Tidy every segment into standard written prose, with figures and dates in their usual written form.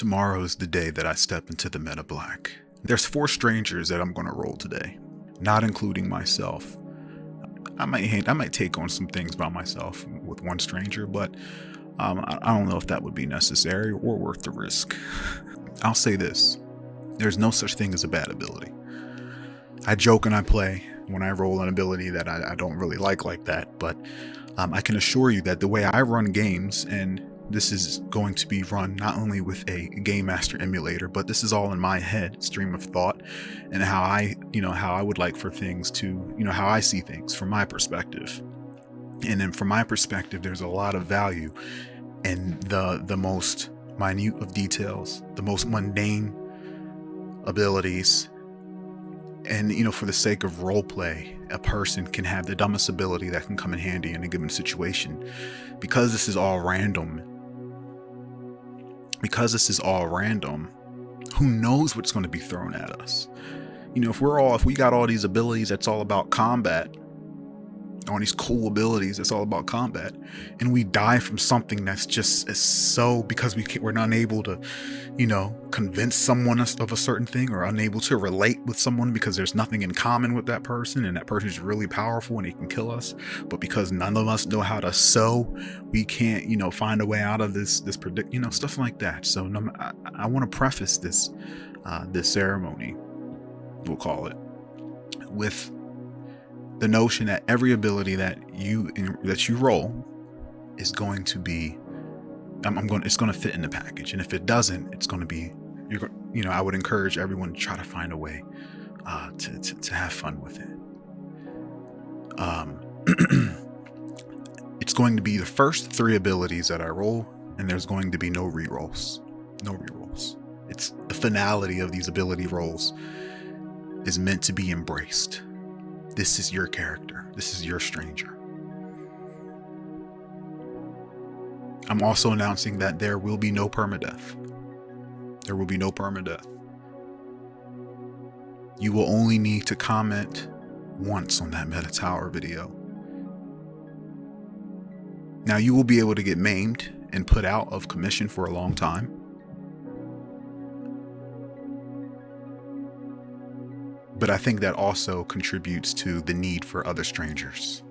Tomorrow's the day that I step into the meta black. There's 4 strangers that I'm going to roll today, not including myself. I might take on some things by myself with 1 stranger, but I don't know if that would be necessary or worth the risk. I'll say this: there's no such thing as a bad ability. I joke and I play when I roll an ability that I don't really like that, but I can assure you that the way I run games, and this is going to be run not only with a Game Master emulator, but this is all in my head, stream of thought, and how I would like for things to, how I see things from my perspective. And then from my perspective, there's a lot of value in the most minute of details, the most mundane abilities. And for the sake of roleplay, a person can have the dumbest ability that can come in handy in a given situation. Because this is all random, who knows what's going to be thrown at us? If we got all these abilities that's all about combat, all these cool abilities that's all about combat, and we die from something that's just so because we're not able to convince someone of a certain thing, or unable to relate with someone because there's nothing in common with that person, and that person's really powerful and he can kill us, but because none of us know how to sew, we can't find a way out of this stuff like that. So I want to preface this ceremony, we'll call it, with the notion that every ability that you roll is going to be, it's going to fit in the package, and if it doesn't, it's going to be, I would encourage everyone to try to find a way to have fun with it. It's going to be the first 3 abilities that I roll, and there's going to be no rerolls. It's the finality of these ability rolls is meant to be embraced. This is your character. This is your stranger. I'm also announcing that there will be no permadeath. There will be no permadeath. You will only need to comment once on that Meta Tower video. Now, you will be able to get maimed and put out of commission for a long time. But I think that also contributes to the need for other strangers.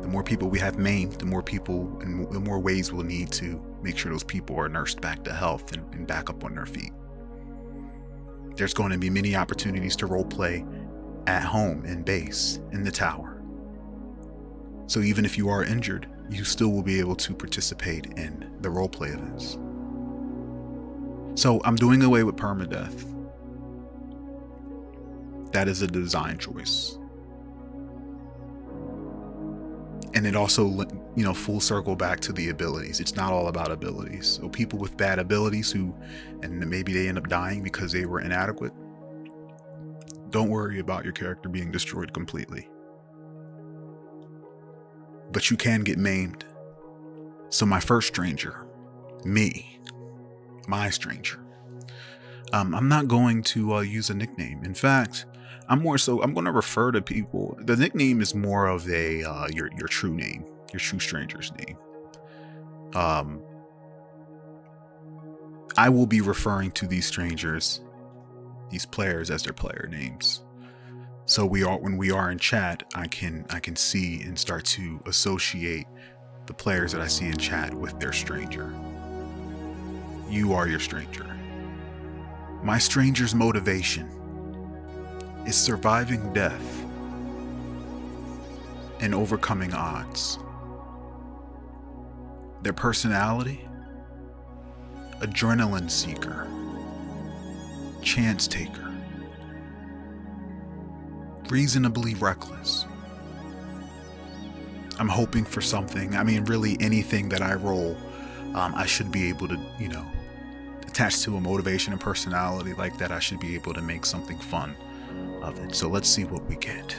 The more people we have maimed, the more people and the more ways we'll need to make sure those people are nursed back to health and back up on their feet. There's going to be many opportunities to roleplay at home, in base, in the tower. So even if you are injured, you still will be able to participate in the roleplay events. So I'm doing away with permadeath. That is a design choice. And it also, full circle back to the abilities. It's not all about abilities. So people with bad abilities and maybe they end up dying because they were inadequate, don't worry about your character being destroyed completely. But you can get maimed. So my first stranger, my stranger, I'm not going to use a nickname. In fact, I'm going to refer to people. The nickname is more of a your true name, your true stranger's name. I will be referring to these strangers, these players, as their player names. So when we are in chat, I can see and start to associate the players that I see in chat with their stranger. You are your stranger. My stranger's motivation is surviving death and overcoming odds. Their personality: adrenaline seeker, chance taker, reasonably reckless. I'm hoping for something. Really anything that I roll, I should be able to, attach to a motivation and personality like that. I should be able to make something fun of it. So let's see what we get.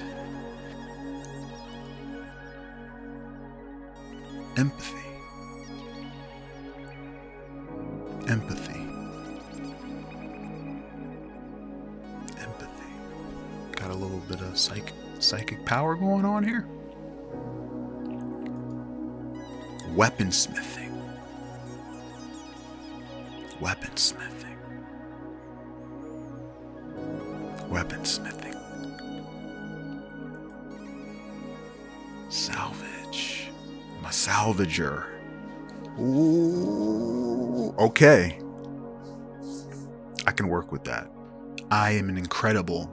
Empathy. Got a little bit of psychic power going on here. Weaponsmithing. Weaponsmithing. Weaponsmithing. Salvage. I'm a salvager. Ooh, okay. I can work with that. I am an incredible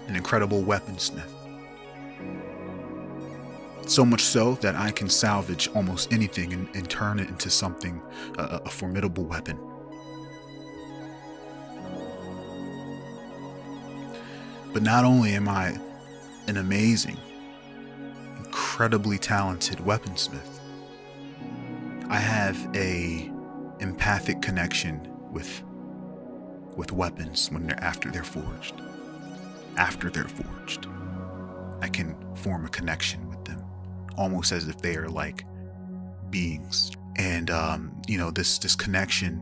weaponsmith. So much so that I can salvage almost anything and turn it into something, a formidable weapon. But not only am I an amazing, incredibly talented weaponsmith, I have a empathic connection with weapons after they're forged. After they're forged, I can form a connection with them, almost as if they are like beings. And this connection,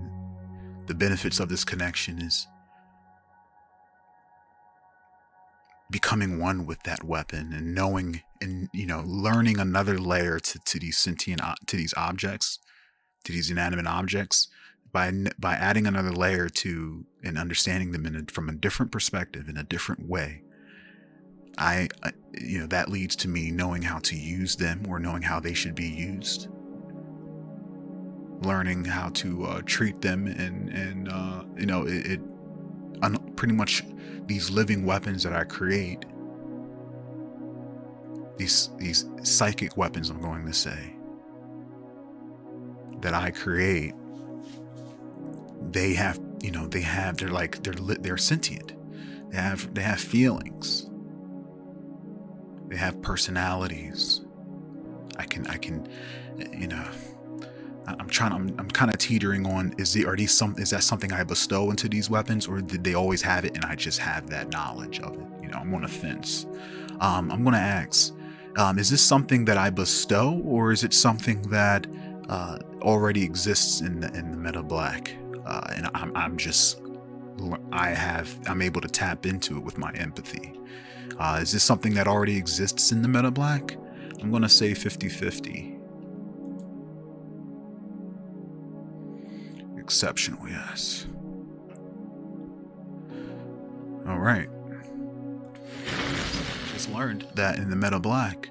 the benefits of this connection is becoming one with that weapon and knowing and learning another layer to these sentient to these objects, to these inanimate objects, by adding another layer to and understanding them from a different perspective, in a different way. That leads to me knowing how to use them, or knowing how they should be used, learning how to treat them, and pretty much these living weapons that I create, these psychic weapons, I'm going to say, that I create, they're sentient. They have feelings. They have personalities. I'm kind of teetering on, is that something I bestow into these weapons, or did they always have it and I just have that knowledge of it? I'm on a fence. I'm going to ask, is this something that I bestow, or is it something that already exists in the meta black? And I'm able to tap into it with my empathy. Is this something that already exists in the meta black? I'm going to say 50-50. Exceptional, yes. All right. Just learned that in the meta black,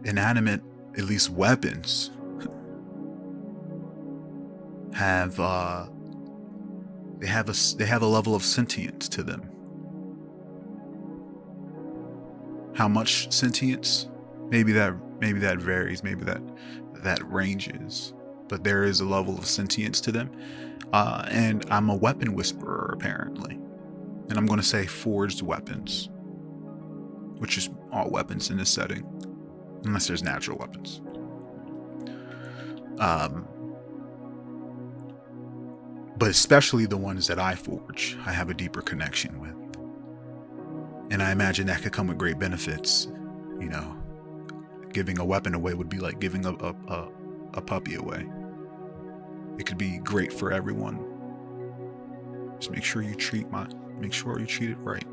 inanimate, at least weapons, have they have a level of sentience to them. How much sentience? Maybe that varies. Maybe that ranges. But there is a level of sentience to them. And I'm a weapon whisperer, apparently. And I'm going to say forged weapons, which is all weapons in this setting, unless there's natural weapons. But especially the ones that I forge, I have a deeper connection with. And I imagine that could come with great benefits. Giving a weapon away would be like giving a puppy away. It could be great for everyone. Just make sure you treat it right.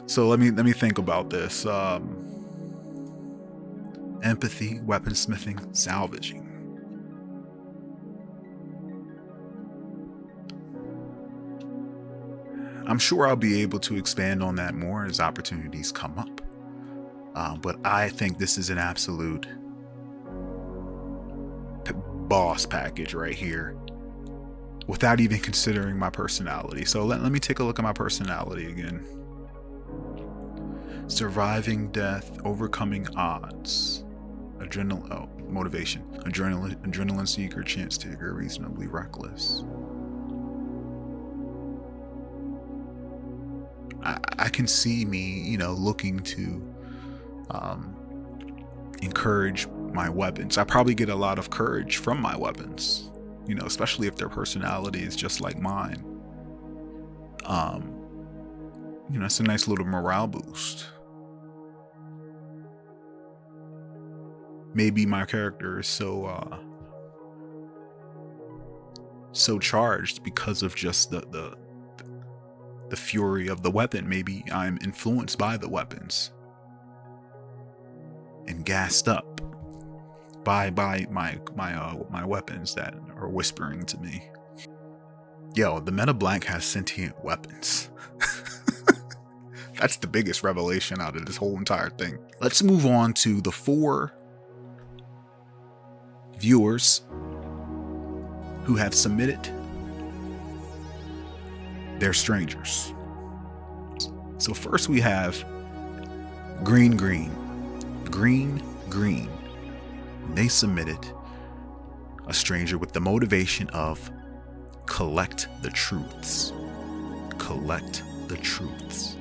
So let me think about this. Empathy, weaponsmithing, salvaging. I'm sure I'll be able to expand on that more as opportunities come up. But I think this is an absolute boss package right here, without even considering my personality. So let me take a look at my personality again. Surviving death, overcoming odds, motivation, adrenaline seeker, chance taker, reasonably reckless. I can see me, looking to encourage my weapons. I probably get a lot of courage from my weapons, especially if their personality is just like mine. It's a nice little morale boost. Maybe my character is so charged because of just the fury of the weapon. Maybe I'm influenced by the weapons and gassed up by my weapons that are whispering to me. Yo, the meta blank has sentient weapons. That's the biggest revelation out of this whole entire thing. Let's move on to the 4 viewers who have submitted their strangers. So first we have Green. They submitted a stranger with the motivation of collect the truths. Collect the truths.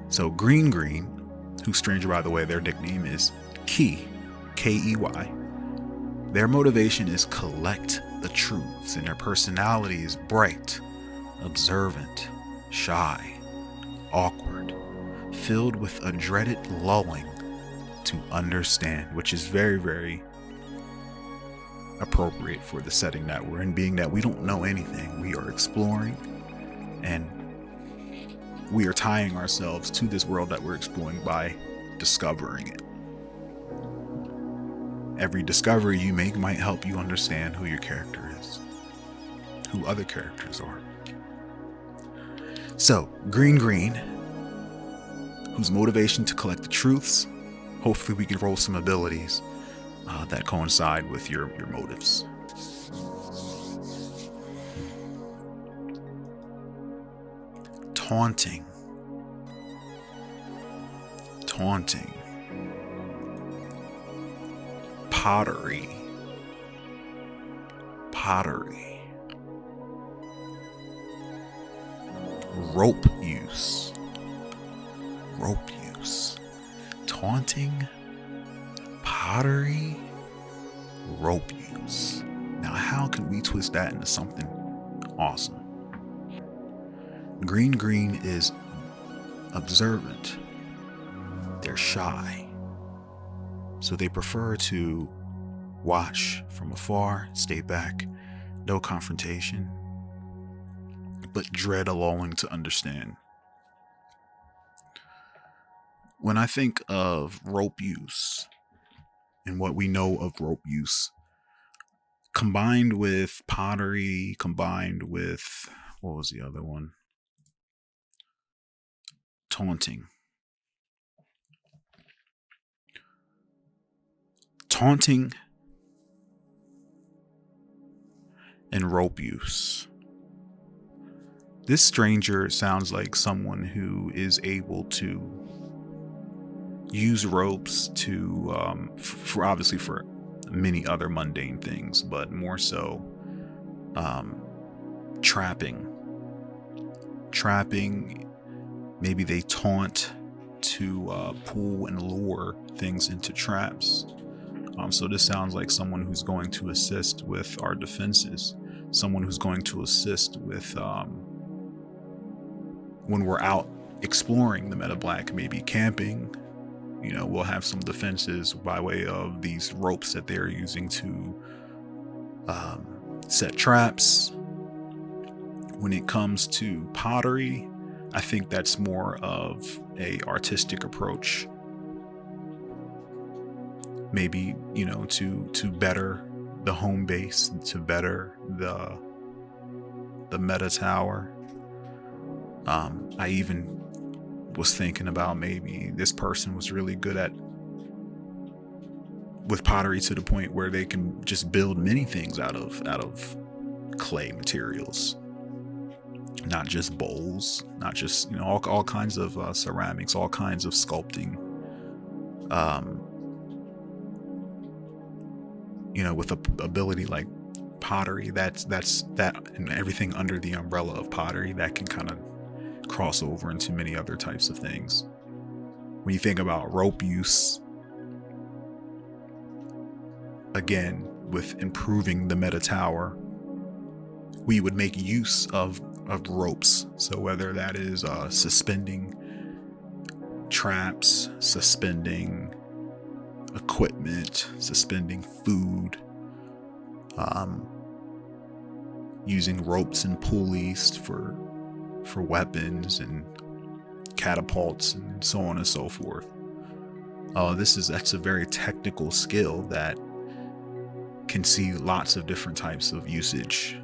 So Green, whose stranger, by the way, their nickname is Key, Key. Their motivation is collect the truths, and their personality is bright, observant, shy, awkward, filled with a dreaded longing to understand, which is very, very appropriate for the setting that we're in, being that we don't know anything. We are exploring, and we are tying ourselves to this world that we're exploring by discovering it. Every discovery you make might help you understand who your character is, who other characters are. So, Green, whose motivation to collect the truths. Hopefully we can roll some abilities that coincide with your motives. Taunting. Pottery. Rope use. Taunting, pottery, rope use. Now, how can we twist that into something awesome? Green is observant. They're shy. So they prefer to watch from afar, stay back, no confrontation, but dread a longing to understand. When I think of rope use and what we know of rope use, combined with pottery, combined with, what was the other one? Taunting. Taunting and rope use. This stranger sounds like someone who is able to use ropes to for obviously for many other mundane things, but more so trapping. Maybe they taunt to pull and lure things into traps. So this sounds like someone who's going to assist with our defenses, someone who's going to assist with when we're out exploring the meta black, maybe camping. You know, we'll have some defenses by way of these ropes that they're using to set traps. When it comes to pottery, I think that's more of a artistic approach. Maybe, you know, to better the home base, to better the meta tower. I even was thinking about maybe this person was really good with pottery to the point where they can just build many things out of clay materials, not just bowls, not just, you know, all kinds of ceramics, all kinds of sculpting. You know, with a ability like pottery, that's that, and everything under the umbrella of pottery that can kind of cross over into many other types of things. When you think about rope use, again, with improving the meta tower, we would make use of ropes. So whether that is suspending traps, suspending equipment, suspending food, using ropes and pulleys for weapons and catapults and so on and so forth. That's a very technical skill that can see lots of different types of usage,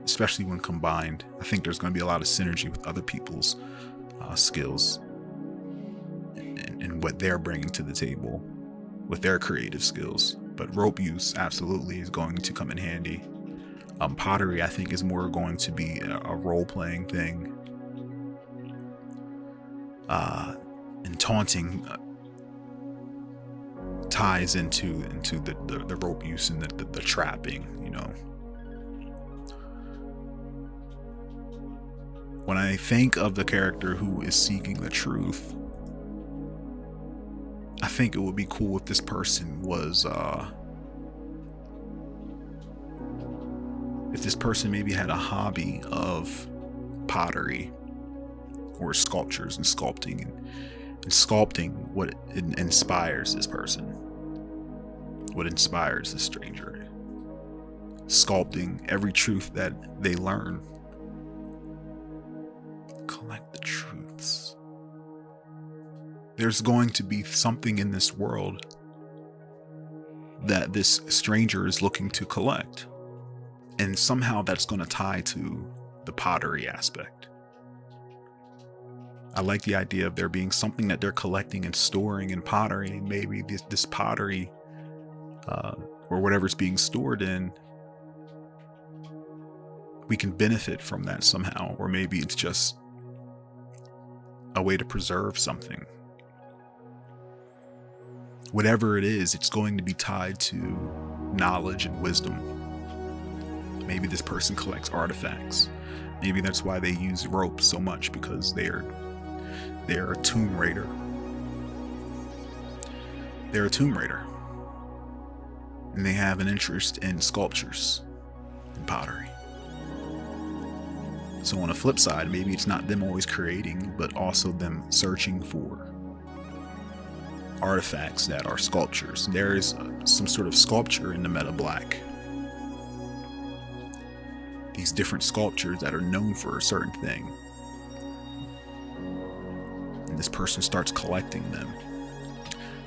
especially when combined. I think there's going to be a lot of synergy with other people's skills and what they're bringing to the table with their creative skills. But rope use absolutely is going to come in handy. Pottery, I think, is more going to be a role-playing thing. And taunting ties into the rope use and the trapping, you know. When I think of the character who is seeking the truth, I think it would be cool if this person was if this person maybe had a hobby of pottery or sculptures and sculpting, and sculpting what inspires this person, what inspires the stranger, sculpting every truth that they learn. Collect the truths. There's going to be something in this world that this stranger is looking to collect, and somehow that's going to tie to the pottery aspect. I like the idea of there being something that they're collecting and storing in pottery, and maybe this pottery or whatever's being stored in, we can benefit from that somehow, or maybe it's just a way to preserve something. Whatever it is, it's going to be tied to knowledge and wisdom. Maybe this person collects artifacts. Maybe that's why they use rope so much, because they're a tomb raider. They're a tomb raider. And they have an interest in sculptures and pottery. So on the flip side, maybe it's not them always creating, but also them searching for artifacts that are sculptures. There is some sort of sculpture in the meta black. These different sculptures that are known for a certain thing. And this person starts collecting them.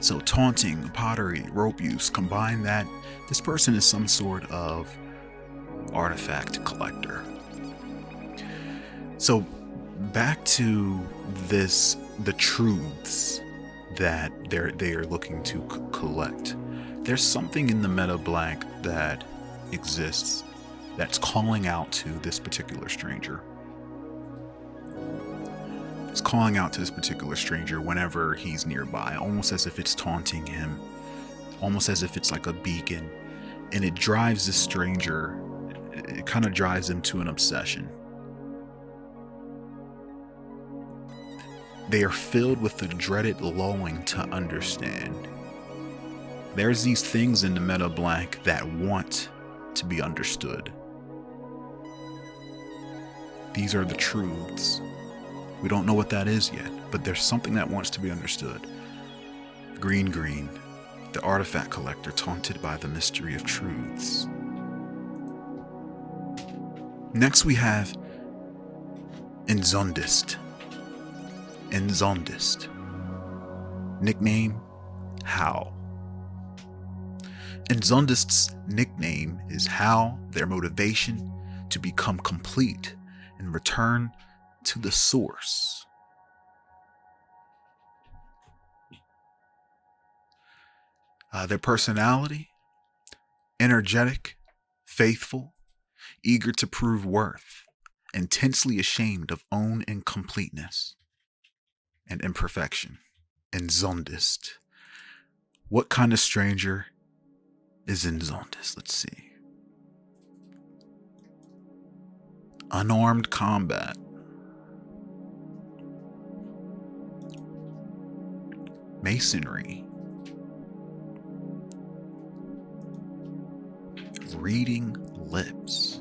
So taunting, pottery, rope use, combine that, this person is some sort of artifact collector. So back to this, the truths that they are looking to collect. There's something in the meta black that exists that's calling out to this particular stranger. It's calling out to this particular stranger whenever he's nearby, almost as if it's taunting him, almost as if it's like a beacon, and it drives this stranger, it kind of drives him to an obsession. They are filled with the dreaded longing to understand. There's these things in the meta black that want to be understood. These are the truths. We don't know what that is yet, but there's something that wants to be understood. Green, the artifact collector taunted by the mystery of truths. Next we have Enzondist. Nickname, How. Enzondist's nickname is How, their motivation to become complete and return to the source. Their personality, energetic, faithful, eager to prove worth, intensely ashamed of own incompleteness and imperfection. Enzondist. What kind of stranger is Enzondist? Let's see. Unarmed combat. Masonry. Reading lips.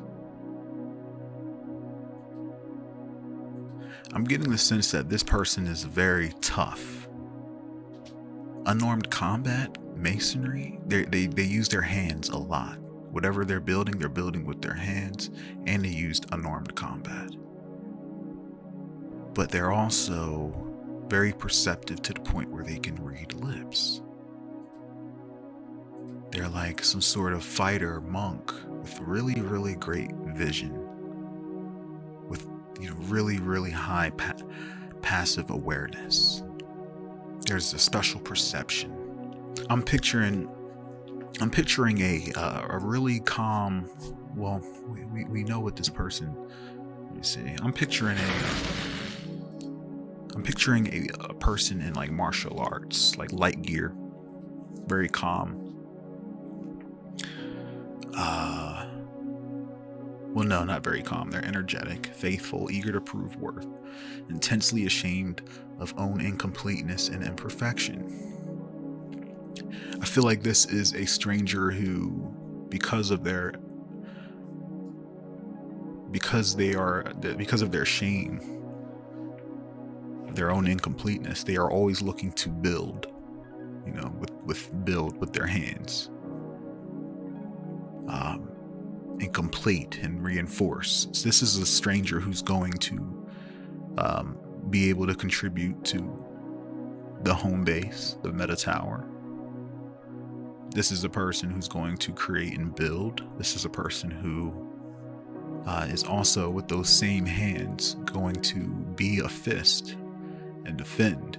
I'm getting the sense that this person is very tough. Unarmed combat, masonry, they use their hands a lot. Whatever they're building with their hands, and they used unarmed combat. But they're also very perceptive to the point where they can read lips. They're like some sort of fighter monk with really, really great vision, with really, really high passive awareness. There's a special perception. I'm picturing a really calm. Well, we know what this person. Let me see. I'm picturing a person in like martial arts, like light gear, very calm. Well, no, not very calm. They're energetic, faithful, eager to prove worth, intensely ashamed of own incompleteness and imperfection. I feel like this is a stranger who, because of their shame, their own incompleteness, they are always looking to build, with their hands. And complete and reinforce. So this is a stranger who's going to be able to contribute to the home base, the meta tower. This is a person who's going to create and build. This is a person who is also, with those same hands, going to be a fist and defend.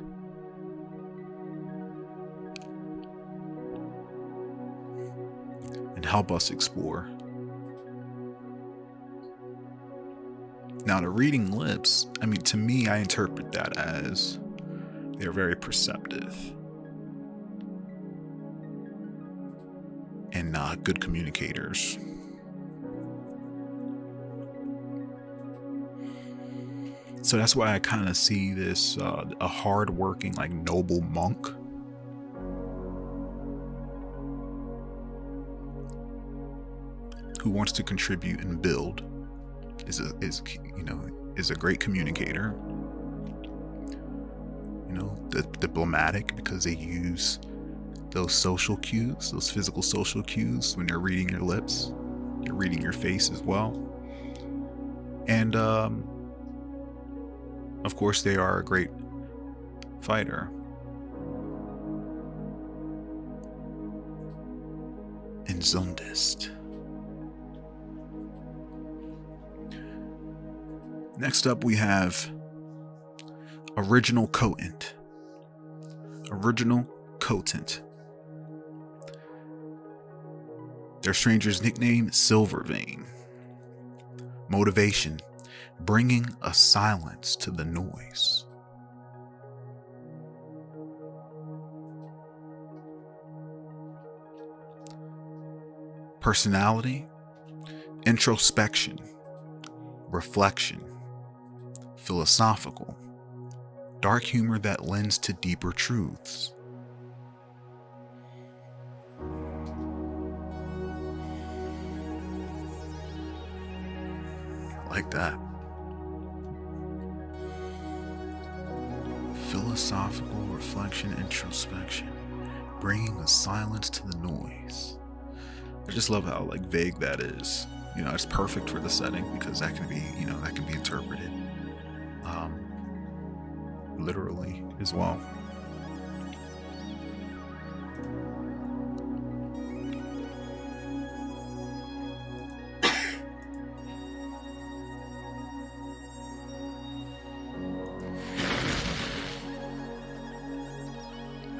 And help us explore. Now, the reading lips, to me, I interpret that as they're very perceptive and good communicators. So that's why I kind of see this a hard-working, like noble monk who wants to contribute and build. Is a great communicator, diplomatic, because they use those social cues, those physical social cues when they're reading your lips. You're reading your face as well. And of course they are a great fighter. And Zundist. Next up, we have Original Cotent. Original Cotent. Their stranger's nickname, Silvervein. Motivation, bringing a silence to the noise. Personality, introspection, reflection, philosophical, dark humor that lends to deeper truths. I like that. Philosophical, reflection, introspection, bringing a silence to the noise. I just love how vague that is. It's perfect for the setting because that can be, that can be interpreted literally as well.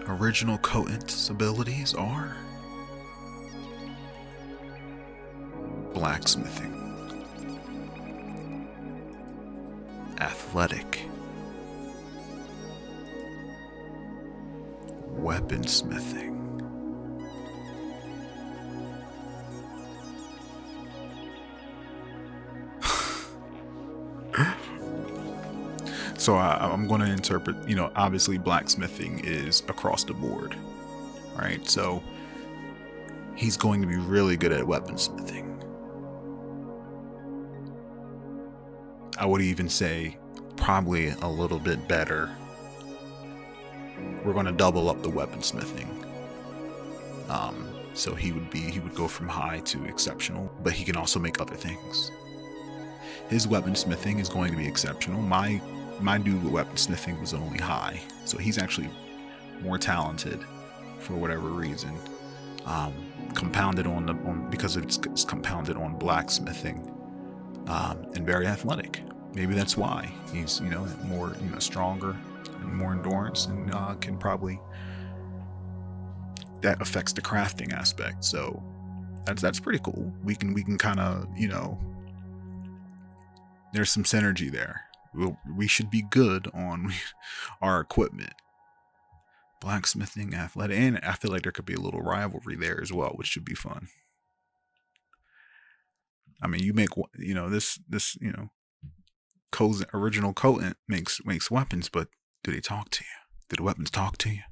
Original Cotent's abilities are Blacksmithing, Athletic, Weaponsmithing, so I'm going to interpret, obviously blacksmithing is across the board, right? So he's going to be really good at weaponsmithing. I would even say probably a little bit better. We're going to double up the weaponsmithing. So he would go from high to exceptional, but he can also make other things. His weaponsmithing is going to be exceptional. My my dude with weaponsmithing was only high, so he's actually more talented for whatever reason. Compounded because it's compounded on blacksmithing, and very athletic. Maybe that's why he's more stronger and more endurance, and can probably, that affects the crafting aspect. So that's pretty cool. We can kind of there's some synergy there. We should be good on our equipment. Blacksmithing, athletic, and I feel like there could be a little rivalry there as well, which should be fun. I mean, you make this original Cotent makes weapons, but do they talk to you? Do the weapons talk to you?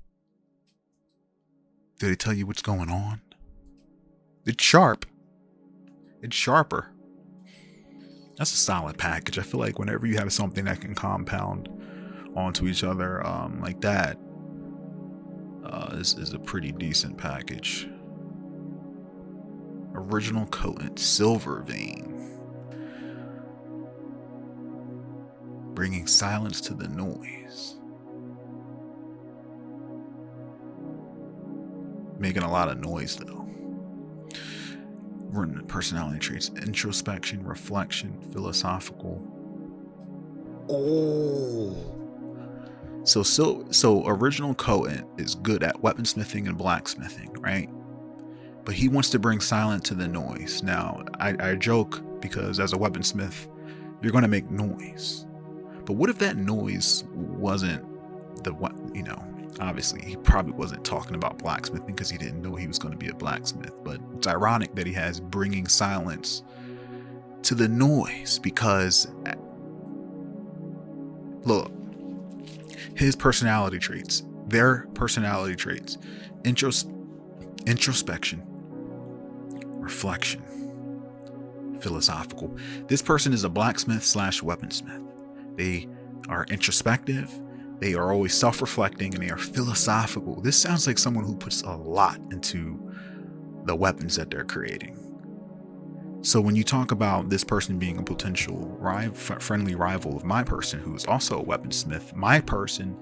Do they tell you what's going on? It's sharp. It's sharper. That's a solid package. I feel like whenever you have something that can compound onto each other like that, is a pretty decent package. Original Cotent, Silver Vein, bringing silence to the noise. Making a lot of noise though. Personality traits: introspection, reflection, philosophical. Oh. So original Cotent is good at weaponsmithing and blacksmithing, right? But he wants to bring silence to the noise. Now, I joke because as a weaponsmith, you're going to make noise. But what if that noise wasn't obviously he probably wasn't talking about blacksmithing because he didn't know he was going to be a blacksmith. But it's ironic that he has bringing silence to the noise, because look, his personality traits, their personality traits: introspection, reflection, philosophical. This person is a blacksmith / weaponsmith. They are introspective, they are always self-reflecting, and they are philosophical. This sounds like someone who puts a lot into the weapons that they're creating. So when you talk about this person being a potential friendly rival of my person, who is also a weaponsmith, my person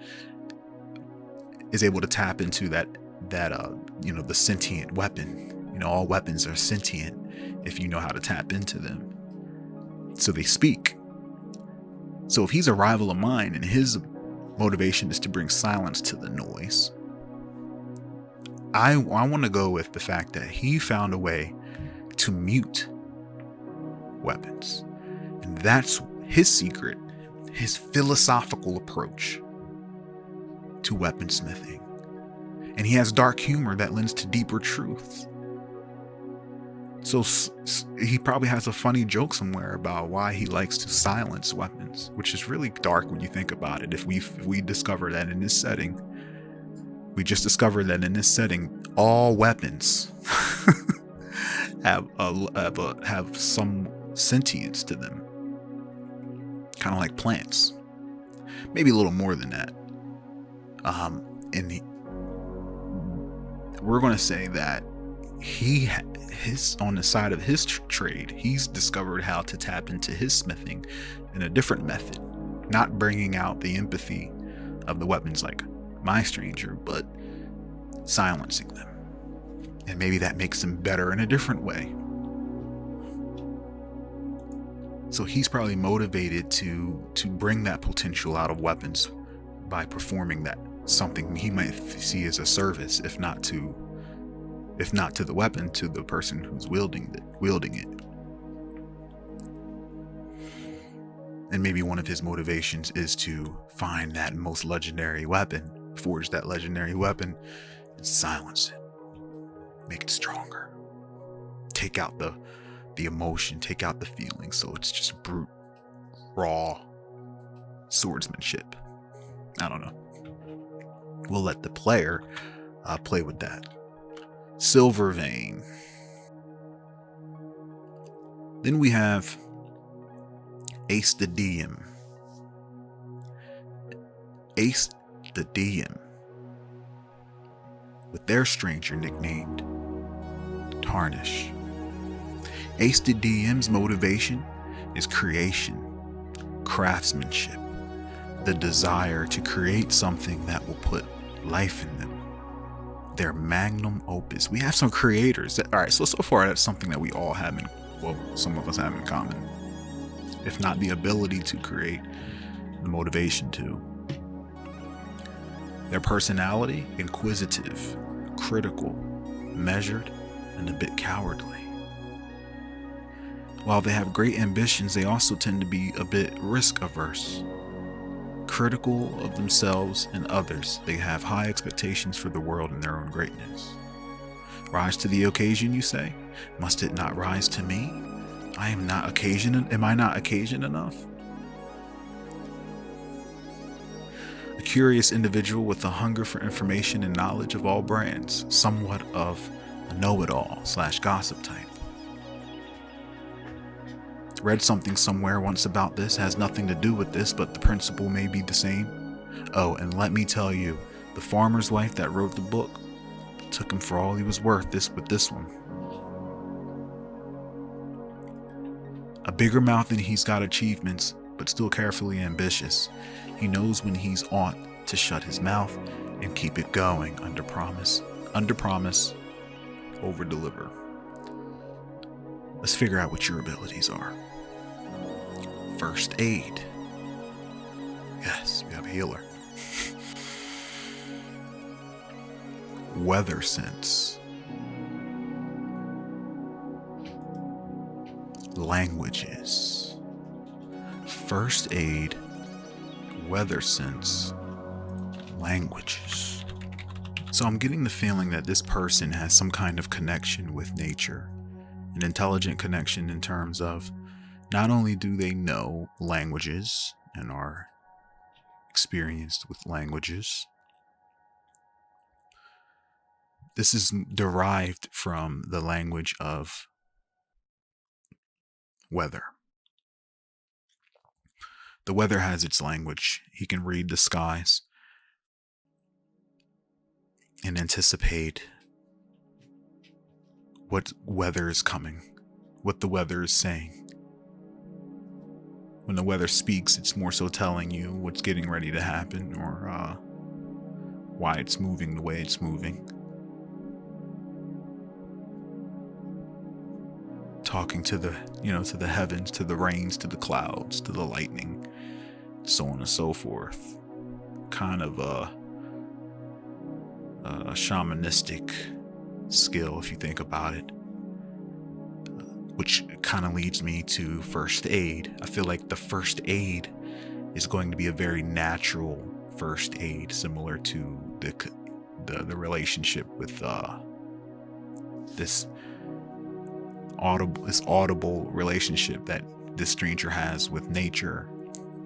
is able to tap into that the sentient weapon. All weapons are sentient if you know how to tap into them. So they speak. So if he's a rival of mine and his motivation is to bring silence to the noise, I want to go with the fact that he found a way to mute weapons. And that's his secret, his philosophical approach to weaponsmithing. And he has dark humor that lends to deeper truths. So he probably has a funny joke somewhere about why he likes to silence weapons, which is really dark when you think about it. If we discover that in this setting, we just discovered that in this setting, all weapons have some sentience to them, kind of like plants, maybe a little more than that. We're going to say that on the side of his trade, he's discovered how to tap into his smithing in a different method, not bringing out the empathy of the weapons like my stranger, but silencing them. And maybe that makes them better in a different way. So he's probably motivated to bring that potential out of weapons by performing that, something he might see as a service, if not to the weapon, to the person who's wielding it. And maybe one of his motivations is to find that most legendary weapon, forge that legendary weapon, and silence it, make it stronger, take out the emotion, take out the feeling, so it's just brute, raw swordsmanship. I don't know. We'll let the player play with that. Silver Vein. Then we have Ace the DM. Ace the DM, with their stranger nicknamed Tarnish. Ace the DM's motivation is creation, craftsmanship, the desire to create something that will put life in them. Their magnum opus. We have some creators that, all right, so far that's something that we all have in, well, some of us have in common. If not the ability to create, the motivation to. Their personality, inquisitive, critical, measured, and a bit cowardly. While they have great ambitions, they also tend to be a bit risk averse. Critical of themselves and others, they have high expectations for the world and their own greatness. Rise to the occasion, you say? Must it not rise to me? Am I not occasion enough? A curious individual with a hunger for information and knowledge of all brands, somewhat of a know-it-all / gossip type. Read something somewhere once about this, has nothing to do with this, but the principle may be the same. Oh, and let me tell you, the farmer's wife that wrote the book took him for all he was worth with this one. A bigger mouth than he's got achievements, but still carefully ambitious. He knows when he's ought to shut his mouth and keep it going under promise, over deliver. Let's figure out what your abilities are. First aid. Yes, we have a healer. Weather sense. Languages. First aid, weather sense, languages. So I'm getting the feeling that this person has some kind of connection with nature, an intelligent connection in terms of not only do they know languages and are experienced with languages, this is derived from the language of weather. The weather has its language. He can read the skies and anticipate what weather is coming, what the weather is saying. When the weather speaks, it's more so telling you what's getting ready to happen or why it's moving the way it's moving. Talking to the, to the heavens, to the rains, to the clouds, to the lightning, so on and so forth. Kind of a shamanistic skill, if you think about it. Which kind of leads me to first aid. I feel like the first aid is going to be a very natural first aid, similar to the relationship with this audible relationship that this stranger has with nature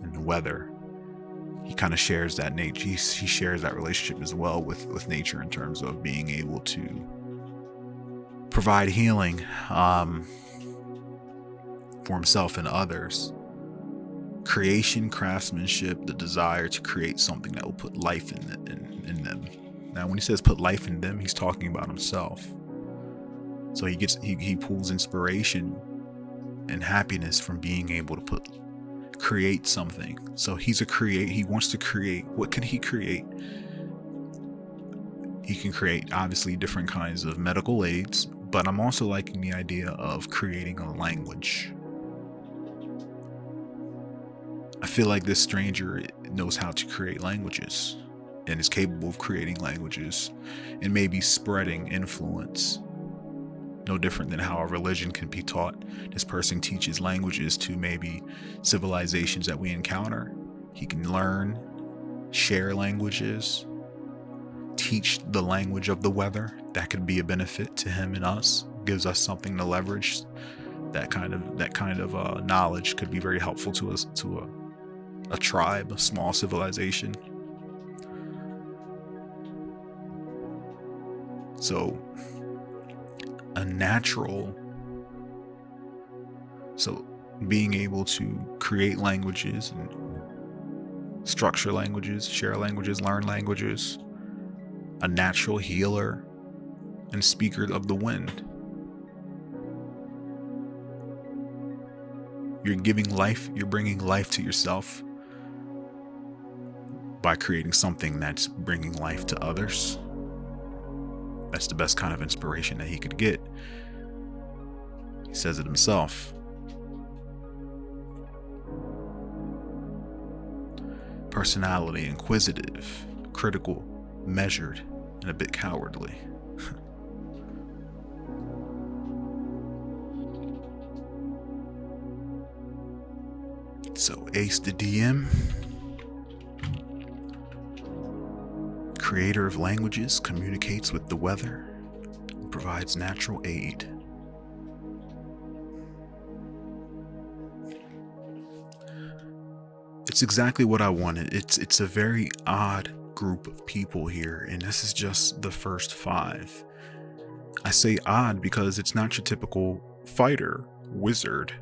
and the weather. He kind of shares that nature. He shares that relationship as well with nature in terms of being able to provide healing for himself and others. Creation, craftsmanship, the desire to create something that will put life in them. Now, when he says put life in them, he's talking about himself. So he pulls inspiration and happiness from being able to create something. So he wants to create. What can he create? He can create obviously different kinds of medical aids, but I'm also liking the idea of creating a language. I feel like this stranger knows how to create languages and is capable of creating languages and maybe spreading influence. No different than how a religion can be taught. This person teaches languages to maybe civilizations that we encounter. He can learn, share languages, teach the language of the weather. That could be a benefit to him and us. Gives us something to leverage. That kind of knowledge could be very helpful to us, to a tribe, a small civilization. So being able to create languages and structure languages, share languages, learn languages, a natural healer and speaker of the wind. You're giving life, you're bringing life to yourself by creating something that's bringing life to others. That's the best kind of inspiration that he could get. He says it himself. Personality, inquisitive, critical, measured, and a bit cowardly. So Ace the DM, creator of languages, communicates with the weather, and provides natural aid. It's exactly what I wanted. It's a very odd group of people here, and this is just the first 5. I say odd because it's not your typical fighter, wizard,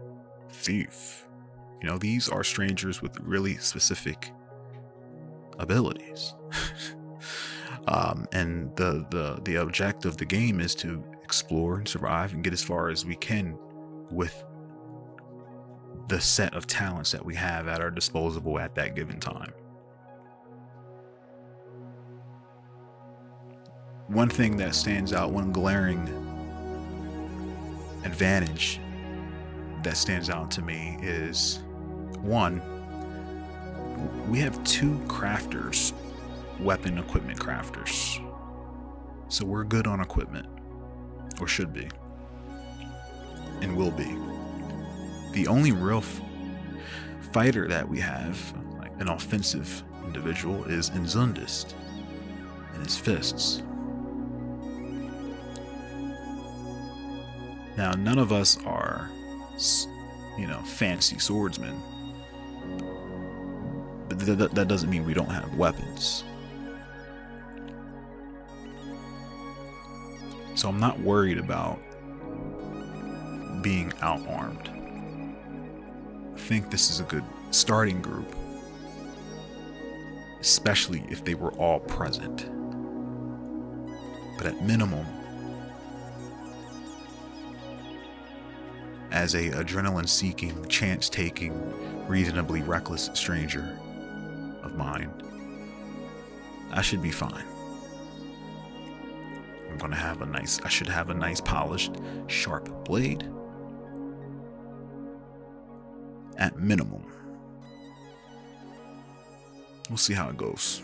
thief. You know, these are strangers with really specific abilities. And the objective of the game is to explore and survive and get as far as we can with the set of talents that we have at our disposal at that given time. One thing that stands out, one glaring advantage that stands out to me is, one, we have 2 crafters, weapon equipment crafters. So we're good on equipment, or should be, and will be. The only real fighter that we have, like an offensive individual, is Inzundist and his fists. Now, none of us are, fancy swordsmen, but that doesn't mean we don't have weapons. So I'm not worried about being out-armed. I think this is a good starting group, especially if they were all present. But at minimum, as a adrenaline-seeking, chance-taking, reasonably reckless stranger of mine, I should be fine. I should have a nice polished, sharp blade. At minimum. We'll see how it goes.